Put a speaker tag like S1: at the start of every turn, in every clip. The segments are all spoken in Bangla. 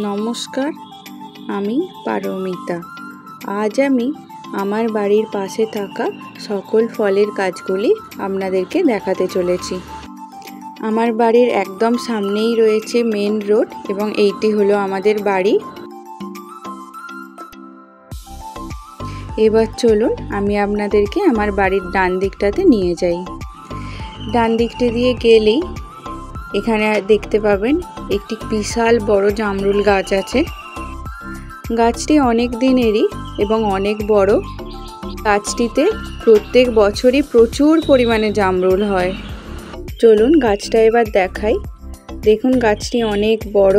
S1: নমস্কার, আমি পারমিতা। আজ আমি আমার বাড়ির পাশে থাকা সকল ফলের গাছগুলি আপনাদেরকে দেখাতে চলেছি। আমার বাড়ির একদম সামনেই রয়েছে মেন রোড এবং এইটি হলো আমাদের বাড়ি। এবার চলুন আমি আপনাদেরকে আমার বাড়ির ডান দিকটাতে নিয়ে যাই। ডান দিকটা দিয়ে গেলেই এখানে দেখতে পাবেন একটি বিশাল বড় জামরুল গাছ আছে। গাছটি অনেক দিনেরই এবং অনেক বড়। গাছটিতে প্রত্যেক বছরই প্রচুর পরিমাণে জামরুল হয়। চলুন গাছটা এবার দেখাই। দেখুন গাছটি অনেক বড়।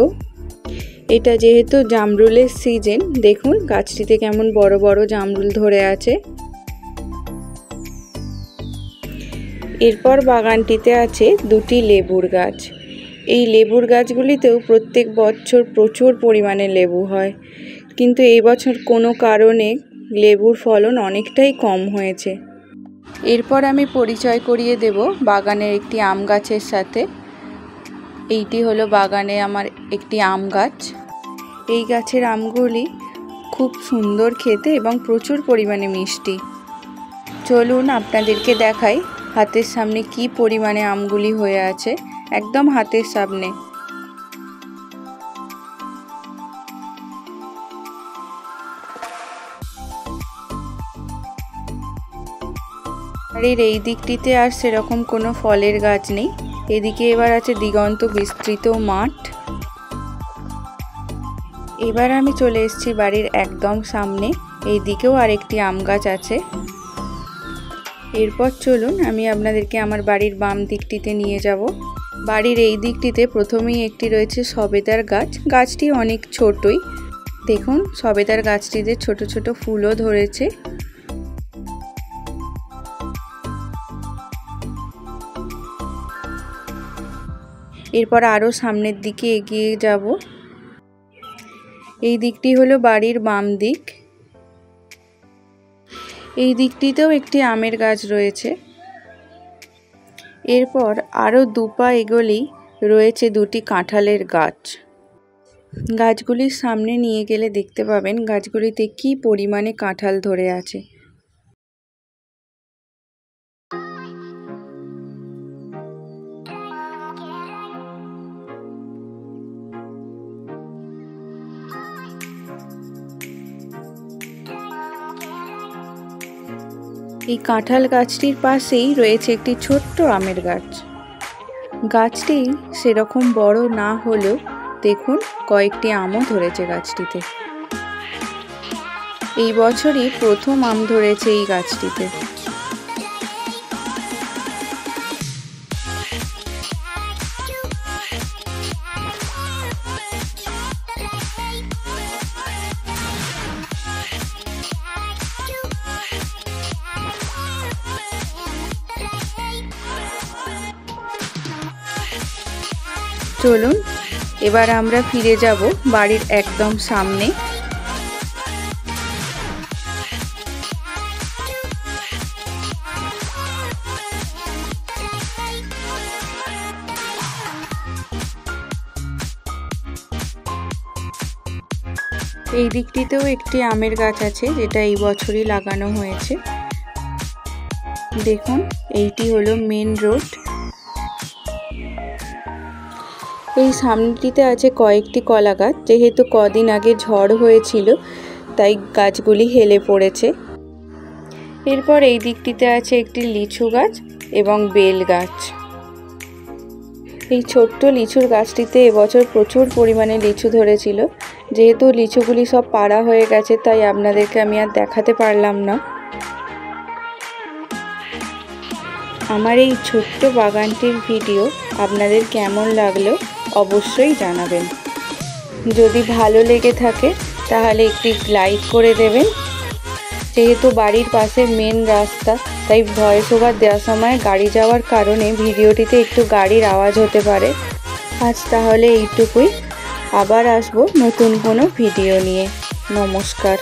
S1: এটা যেহেতু জামরুলের সিজন, দেখুন গাছটিতে কেমন বড় বড় জামরুল ধরে আছে। এরপর বাগানটিতে আছে দুটি লেবুর গাছ। এই লেবুর গাছগুলিতেও প্রত্যেক বছর প্রচুর পরিমাণে লেবু হয়, কিন্তু এই বছর কোনো কারণে লেবুর ফলন অনেকটাই কম হয়েছে। এরপর আমি পরিচয় করিয়ে দেব বাগানের একটি আম গাছের সাথে। এইটি হলো বাগানে আমার একটি আম গাছ। এই গাছের আমগুলি খুব সুন্দর খেতে এবং প্রচুর পরিমাণে মিষ্টি। চলুন আপনাদেরকে দেখাই হাতের সামনে কি পরিমাণে আমগুলি হয়ে আছে, একদম হাতের সামনে। বাড়ির এই দিকটিতে আর সেরকম কোনো ফলের গাছ নেই। এদিকে এবার আছে দিগন্ত বিস্তৃত মাঠ। এবার আমি চলে এসেছি বাড়ির একদম সামনে। এই দিকেও আরেকটি আম গাছ আছে। এরপর চলুন আমি আপনাদেরকে আমার বাড়ির বাম দিকটিতে নিয়ে যাব। বাড়ির এই দিকটিতে প্রথমেই একটি রয়েছে সবেদার গাছ। গাছটি অনেক ছোটই। দেখুন সবেদার গাছটিতে ছোট ছোট ফুলও ধরেছে। এরপর আরও সামনের দিকে এগিয়ে যাব। এই দিকটি হলো বাড়ির বাম দিক। এই দিকটিতেও একটি আমের গাছ রয়েছে। এরপর আরও দুপা এগোলেই রয়েছে দুটি কাঁঠালের গাছ। গাছগুলির সামনে নিয়ে গেলে দেখতে পাবেন গাছগুলিতে কি পরিমাণে কাঁঠাল ধরে আছে। এই কাঁঠাল গাছটির পাশেই রয়েছে একটি ছোট্ট আমের গাছ। গাছটি সেরকম বড় না হলেও দেখুন কয়েকটি আমও ধরেছে গাছটিতে। এই বছরই প্রথম আম ধরেছে এই গাছটিতে। চলুন এবার আমরা ফিরে যাব বাড়ির একদম সামনে। এই দিকটিতেও একটি আমের গাছ আছে, যেটা এই বছরই লাগানো হয়েছে। দেখুন এইটি হলো মেন রোড। এই সামনেটিতে আছে কয়েকটি কলা গাছ। যেহেতু কদিন আগে ঝড় হয়েছিল তাই গাছগুলি হেলে পড়েছে। এরপর এই দিকটিতে আছে একটি লিচু গাছ এবং বেল গাছ। এই ছোট্ট লিচুর গাছটিতে এবছর প্রচুর পরিমাণে লিচু ধরেছিল। যেহেতু লিচুগুলি সব পাড়া হয়ে গেছে তাই আপনাদেরকে আমি আর দেখাতে পারলাম না। আমার এই ছোট্ট বাগানটির ভিডিও আপনাদের কেমন লাগলো অবশ্যই জানাবেন। যদি ভালো লেগে থাকে তাহলে একটি লাইক করে দেবেন। যেহেতু বাড়ির পাশে মেন রাস্তা তাই ভয়েস ওভার দেওয়ার সময় গাড়ি যাওয়ার কারণে ভিডিওটিতে একটু গাড়ির আওয়াজ হতে পারে। আজ তাহলে এইটুকুই। আবার আসবো নতুন কোনো ভিডিও নিয়ে। নমস্কার।